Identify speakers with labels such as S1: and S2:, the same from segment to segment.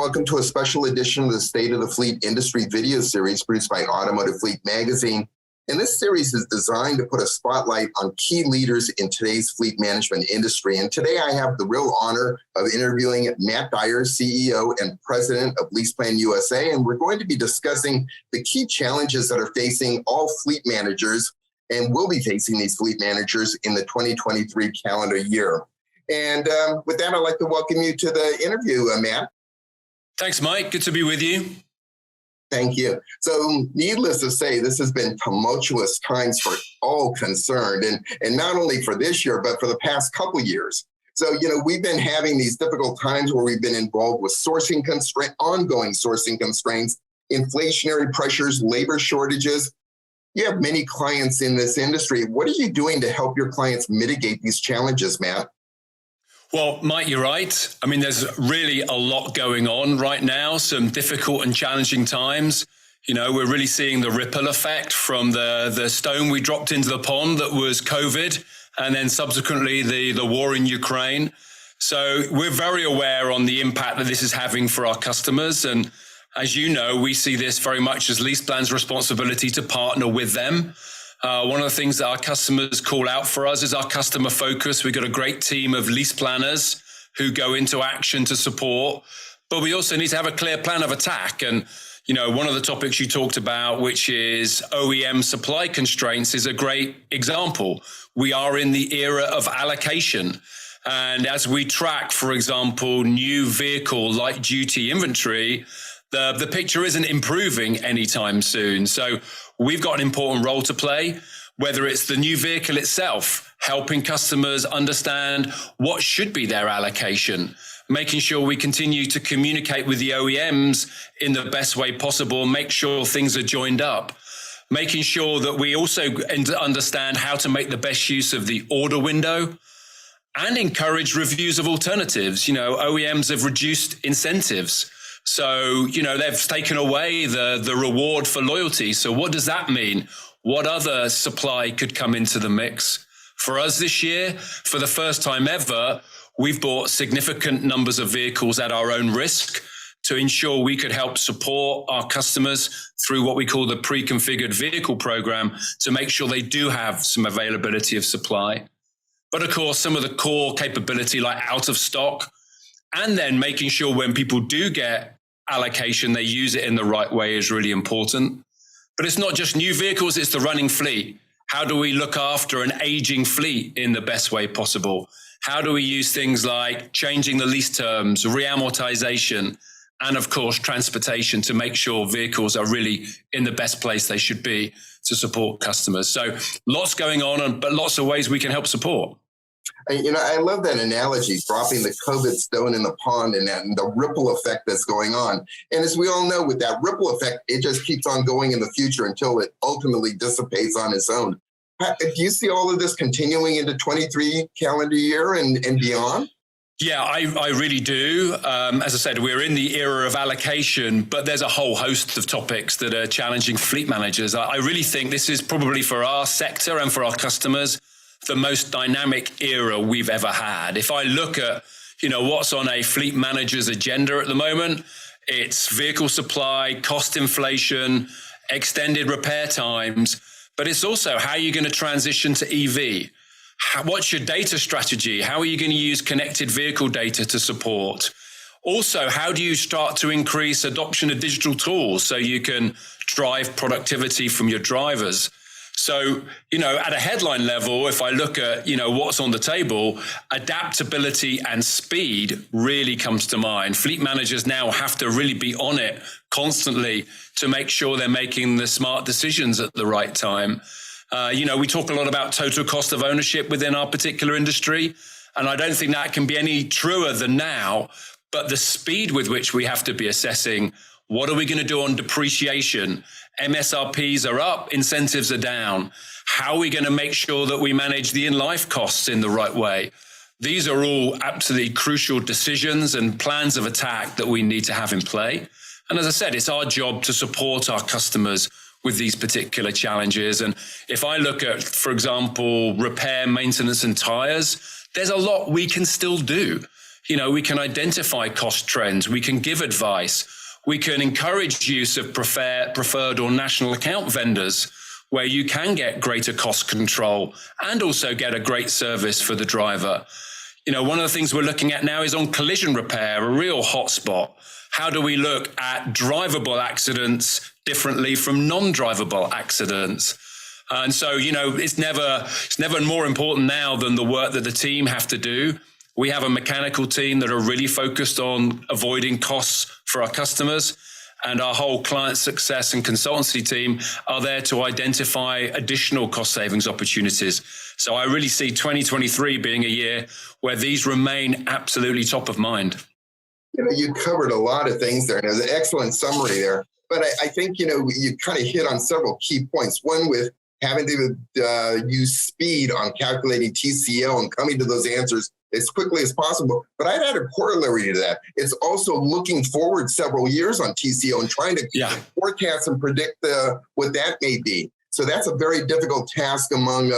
S1: welcome to a special edition of the State of the Fleet Industry video series produced by Automotive Fleet magazine. And this series is designed to put a spotlight on key leaders in today's fleet management industry. And today I have the real honor of interviewing Matt Dyer, CEO and President of LeasePlan USA. And we're going to be discussing the key challenges that are facing all fleet managers and will be facing these fleet managers in the 2023 calendar year. And with that, I'd like to welcome you to the interview, Matt.
S2: Thanks, Mike. Good to be with you.
S1: Thank you. So needless to say, this has been tumultuous times for all concerned, and not only for this year, but for the past couple of years. So, we've been having these difficult times where we've been involved with ongoing sourcing constraints, inflationary pressures, labor shortages. You have many clients in this industry. What are you doing to help your clients mitigate these challenges, Matt?
S2: Well, Mike, you're right. I mean, there's really a lot going on right now, some difficult and challenging times. We're really seeing the ripple effect from the stone we dropped into the pond that was COVID, and then subsequently the war in Ukraine. So we're very aware on the impact that this is having for our customers. And as you know, we see this very much as LeasePlan's responsibility to partner with them. One of the things that our customers call out for us is our customer focus. We've got a great team of lease planners who go into action to support, but we also need to have a clear plan of attack. And, one of the topics you talked about, which is OEM supply constraints, is a great example. We are in the era of allocation. And as we track, for example, new vehicle light duty inventory, the picture isn't improving anytime soon. So we've got an important role to play, whether it's the new vehicle itself, helping customers understand what should be their allocation, making sure we continue to communicate with the OEMs in the best way possible, make sure things are joined up, making sure that we also understand how to make the best use of the order window and encourage reviews of alternatives. OEMs have reduced incentives. So, they've taken away the reward for loyalty. So what does that mean? What other supply could come into the mix? For us this year, for the first time ever, we've bought significant numbers of vehicles at our own risk to ensure we could help support our customers through what we call the pre-configured vehicle program to make sure they do have some availability of supply. But of course, some of the core capability like out of stock, and then making sure when people do get allocation, they use it in the right way is really important. But it's not just new vehicles, it's the running fleet. How do we look after an aging fleet in the best way possible? How do we use things like changing the lease terms, reamortization, and of course, transportation to make sure vehicles are really in the best place they should be to support customers? So lots going on, but lots of ways we can help support.
S1: I love that analogy, dropping the COVID stone in the pond and the ripple effect that's going on. And as we all know, with that ripple effect, it just keeps on going in the future until it ultimately dissipates on its own. Do you see all of this continuing into 23 calendar year and beyond?
S2: Yeah, I really do. As I said, we're in the era of allocation, but there's a whole host of topics that are challenging fleet managers. I really think this is probably for our sector and for our customers the most dynamic era we've ever had. If I look at, what's on a fleet manager's agenda at the moment, it's vehicle supply, cost inflation, extended repair times, but it's also how you're going to transition to EV. What's your data strategy? How are you going to use connected vehicle data to support? Also, how do you start to increase adoption of digital tools so you can drive productivity from your drivers? So, at a headline level, if I look at, what's on the table, adaptability and speed really comes to mind. Fleet managers now have to really be on it constantly to make sure they're making the smart decisions at the right time. We talk a lot about total cost of ownership within our particular industry, and I don't think that can be any truer than now, but the speed with which we have to be assessing what are we going to do on depreciation? MSRPs are up, incentives are down. How are we going to make sure that we manage the in-life costs in the right way? These are all absolutely crucial decisions and plans of attack that we need to have in play. And as I said, it's our job to support our customers with these particular challenges. And if I look at, for example, repair, maintenance, and tires, there's a lot we can still do. We can identify cost trends. We can give advice. We can encourage use of preferred or national account vendors where you can get greater cost control and also get a great service for the driver. One of the things we're looking at now is on collision repair, a real hotspot. How do we look at drivable accidents differently from non-drivable accidents? And so, it's never more important now than the work that the team have to do. We have a mechanical team that are really focused on avoiding costs for our customers, and our whole client success and consultancy team are there to identify additional cost savings opportunities. So I really see 2023 being a year where these remain absolutely top of mind.
S1: You covered a lot of things there, and it was an excellent summary there. But I think, you kind of hit on several key points. One with having to use speed on calculating TCO and coming to those answers as quickly as possible. But I'd add a corollary to that. It's also looking forward several years on TCO and trying to forecast and predict what that may be. So that's a very difficult task among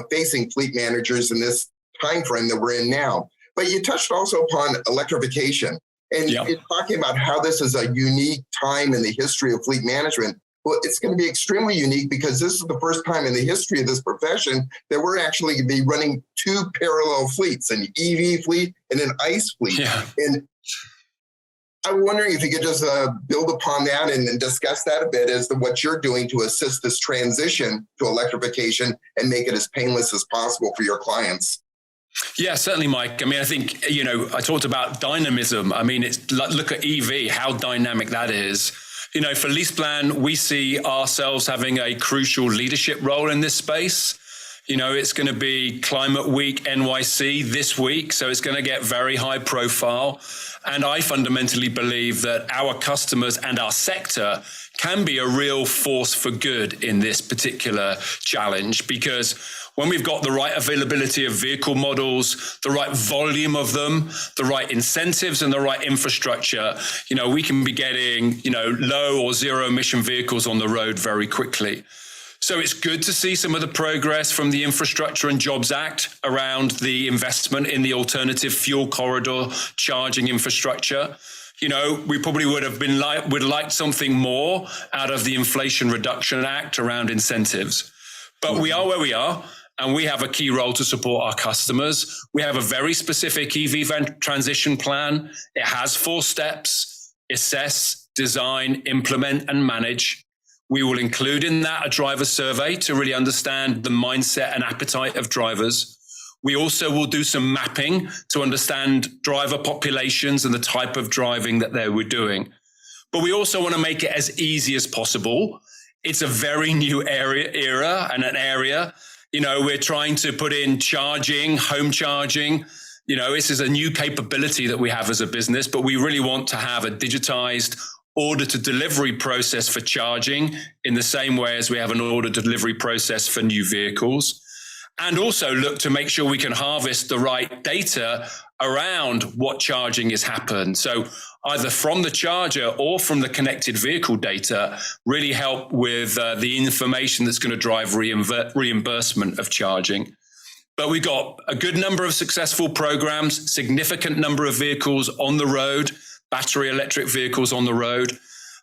S1: facing fleet managers in this time frame that we're in now. But you touched also upon electrification and you're talking about how this is a unique time in the history of fleet management. Well, it's going to be extremely unique because this is the first time in the history of this profession that we're actually going to be running two parallel fleets, an EV fleet and an ICE fleet.
S2: Yeah.
S1: And I'm wondering if you could just build upon that and discuss that a bit as to what you're doing to assist this transition to electrification and make it as painless as possible for your clients.
S2: Yeah, certainly, Mike. I think, I talked about dynamism. Look at EV, how dynamic that is. For LeasePlan, we see ourselves having a crucial leadership role in this space. It's going to be Climate Week NYC this week, so it's going to get very high profile. And I fundamentally believe that our customers and our sector can be a real force for good in this particular challenge, because when we've got the right availability of vehicle models, the right volume of them, the right incentives and the right infrastructure, we can be getting, low or zero emission vehicles on the road very quickly. So it's good to see some of the progress from the Infrastructure and Jobs Act around the investment in the alternative fuel corridor charging infrastructure. We probably would like something more out of the Inflation Reduction Act around incentives. But we are where we are, and we have a key role to support our customers. We have a very specific EV transition plan. It has 4 steps: assess, design, implement, and manage. We will include in that a driver survey to really understand the mindset and appetite of drivers. We also will do some mapping to understand driver populations and the type of driving that they were doing. But we also want to make it as easy as possible. It's a very new era and an area. We're trying to put in charging, home charging. This is a new capability that we have as a business, but we really want to have a digitized order to delivery process for charging in the same way as we have an order to delivery process for new vehicles. And also look to make sure we can harvest the right data around what charging has happened. So either from the charger or from the connected vehicle data, really help with the information that's going to drive reimbursement of charging. But we've got a good number of successful programs, significant number of vehicles on the road, battery electric vehicles on the road.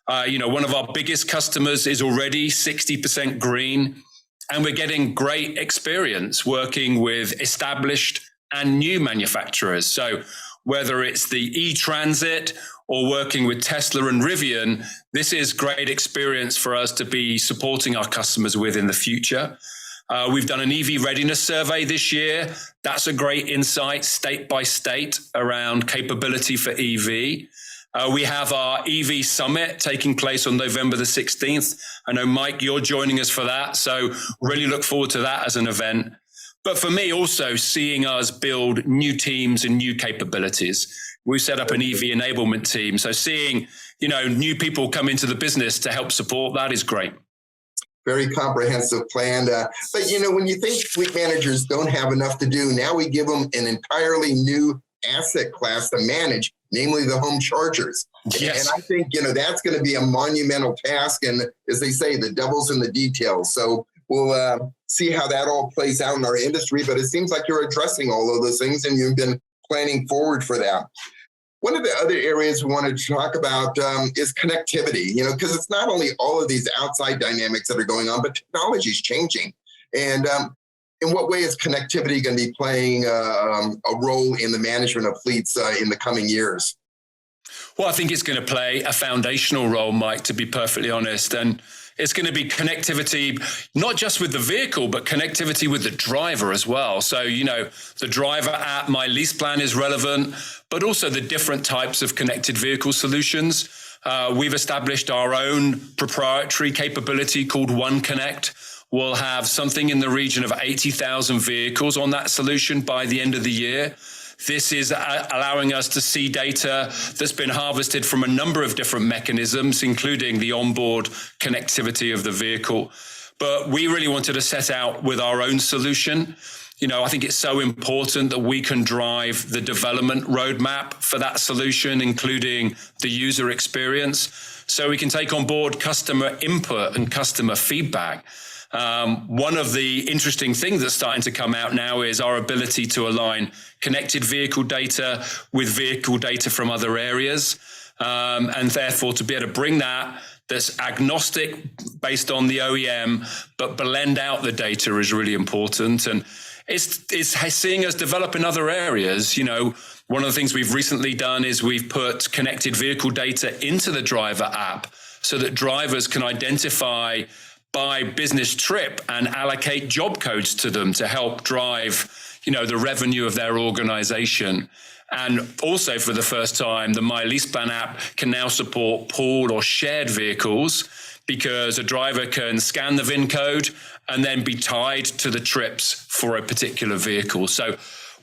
S2: One of our biggest customers is already 60% green. And we're getting great experience working with established and new manufacturers. So whether it's the e-Transit or working with Tesla and Rivian, this is great experience for us to be supporting our customers with in the future. We've done an EV readiness survey this year. That's a great insight state by state around capability for EV. We have our EV Summit taking place on November the 16th. I know, Mike, you're joining us for that. So really look forward to that as an event. But for me, also seeing us build new teams and new capabilities. We've set up an EV enablement team. So seeing, new people come into the business to help support that is great.
S1: Very comprehensive plan. But, when you think fleet managers don't have enough to do, now we give them an entirely new asset class to manage, namely the home chargers.
S2: Yes.
S1: And I think, that's going to be a monumental task. And as they say, the devil's in the details. So we'll see how that all plays out in our industry. But it seems like you're addressing all of those things, and you've been planning forward for that. One of the other areas we wanted to talk about is connectivity, because it's not only all of these outside dynamics that are going on, but technology is changing. And in what way is connectivity going to be playing a role in the management of fleets in the coming years?
S2: Well, I think it's going to play a foundational role, Mike, to be perfectly honest. And it's going to be connectivity, not just with the vehicle, but connectivity with the driver as well. So, the driver app, My LeasePlan, is relevant, but also the different types of connected vehicle solutions. We've established our own proprietary capability called One Connect. We'll have something in the region of 80,000 vehicles on that solution by the end of the year. This is allowing us to see data that's been harvested from a number of different mechanisms, including the onboard connectivity of the vehicle. But we really wanted to set out with our own solution. I think it's so important that we can drive the development roadmap for that solution, including the user experience, so we can take on board customer input and customer feedback. One of the interesting things that's starting to come out now is our ability to align connected vehicle data with vehicle data from other areas. And therefore, to be able to bring that's agnostic based on the OEM, but blend out the data is really important. And it's seeing us develop in other areas. One of the things we've recently done is we've put connected vehicle data into the driver app so that drivers can identify by business trip and allocate job codes to them to help drive, the revenue of their organization. And also, for the first time, the My LeasePlan app can now support pooled or shared vehicles, because a driver can scan the VIN code and then be tied to the trips for a particular vehicle. So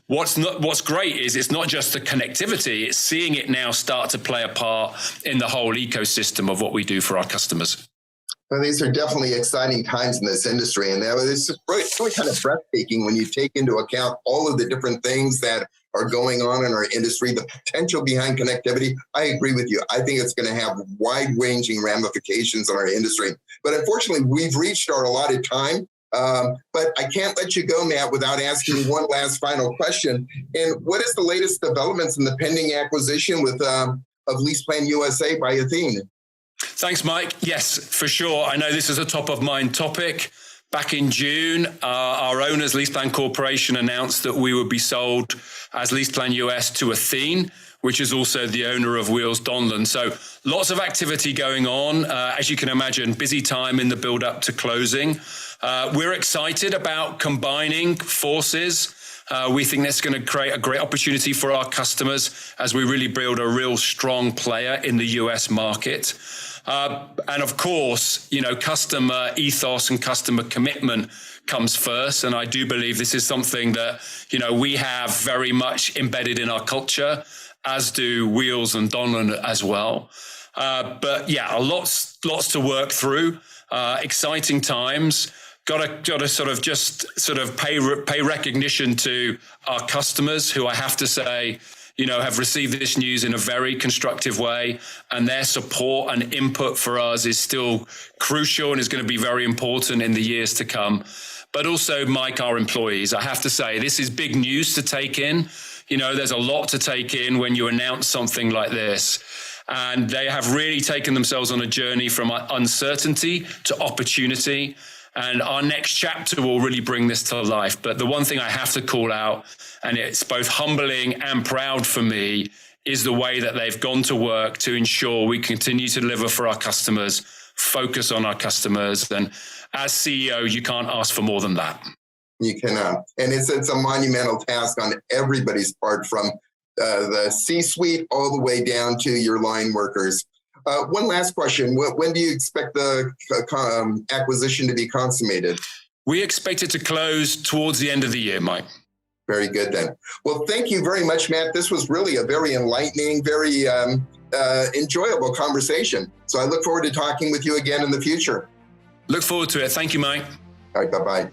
S2: what's great is it's not just the connectivity, it's seeing it now start to play a part in the whole ecosystem of what we do for our customers.
S1: Well, these are definitely exciting times in this industry, and it's really kind of breathtaking when you take into account all of the different things that are going on in our industry, the potential behind connectivity. I agree with you. I think it's going to have wide-ranging ramifications on our industry. But unfortunately, we've reached our allotted time. But I can't let you go, Matt, without asking you one last final question. And what is the latest developments in the pending acquisition of LeasePlan USA by Athene?
S2: Thanks, Mike. Yes, for sure. I know this is a top of mind topic. Back in June, our owners, LeasePlan Corporation, announced that we would be sold as LeasePlan US to Athene, which is also the owner of Wheels Donlen. So lots of activity going on. As you can imagine, busy time in the build up to closing. We're excited about combining forces. We think that's going to create a great opportunity for our customers as we really build a real strong player in the US market. And of course, customer ethos and customer commitment comes first. And I do believe this is something that, we have very much embedded in our culture, as do Wheels and Donlen as well. But yeah, lots to work through. Exciting times. Got to pay recognition to our customers, who I have to say, have received this news in a very constructive way, and their support and input for us is still crucial and is going to be very important in the years to come. But also, Mike, our employees, I have to say, this is big news to take in. There's a lot to take in when you announce something like this. And they have really taken themselves on a journey from uncertainty to opportunity. And our next chapter will really bring this to life. But the one thing I have to call out, and it's both humbling and proud for me, is the way that they've gone to work to ensure we continue to deliver for our customers, focus on our customers. And as CEO, you can't ask for more than that.
S1: You cannot. And it's a monumental task on everybody's part, from the C-suite all the way down to your line workers. One last question. When do you expect the acquisition to be consummated?
S3: We expect it to close towards the end of the year, Mike.
S1: Very good then. Well, thank you very much, Matt. This was really a very enlightening, very enjoyable conversation. So I look forward to talking with you again in the future.
S3: Look forward to it. Thank you, Mike.
S1: All right, bye-bye.